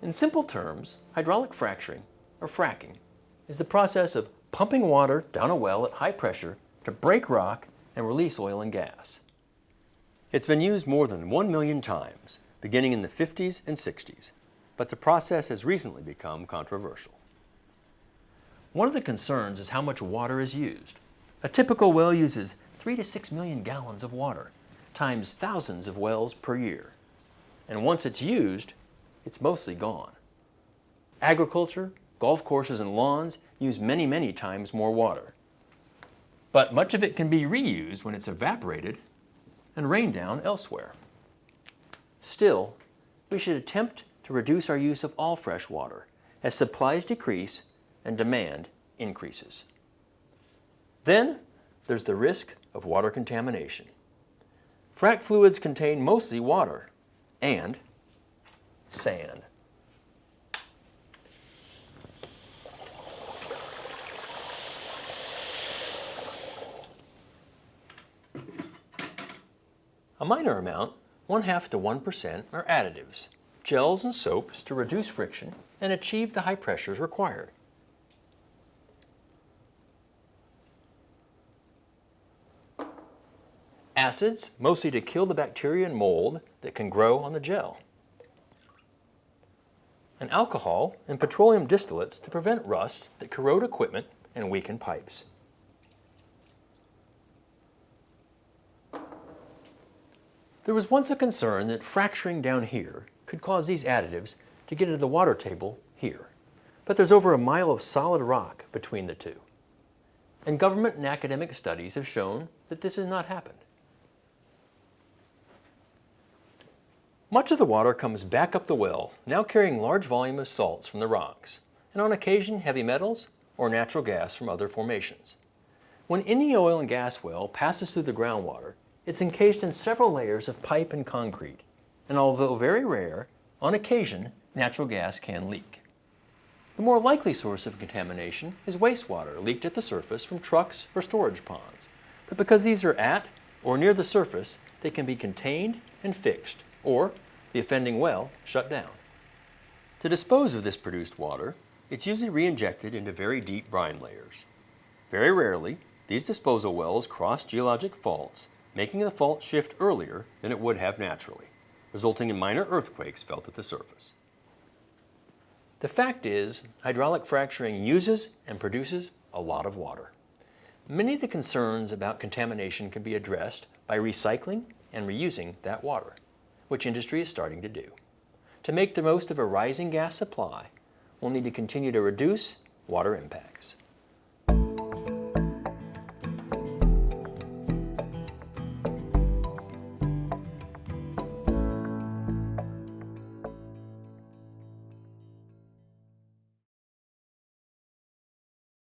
In simple terms, hydraulic fracturing, or fracking, is the process of pumping water down a well at high pressure to break rock and release oil and gas. It's been used more than 1 million times, beginning in the 50s and 60s, but the process has recently become controversial. One of the concerns is how much water is used. A typical well uses 3 to 6 million gallons of water, times thousands of wells per year. And once it's used, it's mostly gone. Agriculture, golf courses, and lawns use many, many times more water. But much of it can be reused when it's evaporated and rained down elsewhere. Still, we should attempt to reduce our use of all fresh water as supplies decrease and demand increases. Then, there's the risk of water contamination. Frac fluids contain mostly water and sand. A minor amount, 0.5 to 1%, are additives, gels and soaps to reduce friction and achieve the high pressures required. Acids, mostly to kill the bacteria and mold that can grow on the gel. And alcohol and petroleum distillates to prevent rust that corrode equipment and weaken pipes. There was once a concern that fracturing down here could cause these additives to get into the water table here. But there's over a mile of solid rock between the two. And government and academic studies have shown that this has not happened. Much of the water comes back up the well, now carrying large volumes of salts from the rocks, and on occasion heavy metals or natural gas from other formations. When any oil and gas well passes through the groundwater, it's encased in several layers of pipe and concrete, and although very rare, on occasion natural gas can leak. The more likely source of contamination is wastewater leaked at the surface from trucks or storage ponds, but because these are at or near the surface, they can be contained and fixed, or the offending well shut down. To dispose of this produced water, it's usually re-injected into very deep brine layers. Very rarely, these disposal wells cross geologic faults, making the fault shift earlier than it would have naturally, resulting in minor earthquakes felt at the surface. The fact is, hydraulic fracturing uses and produces a lot of water. Many of the concerns about contamination can be addressed by recycling and reusing that water, which industry is starting to do. To make the most of a rising gas supply, we'll need to continue to reduce water impacts.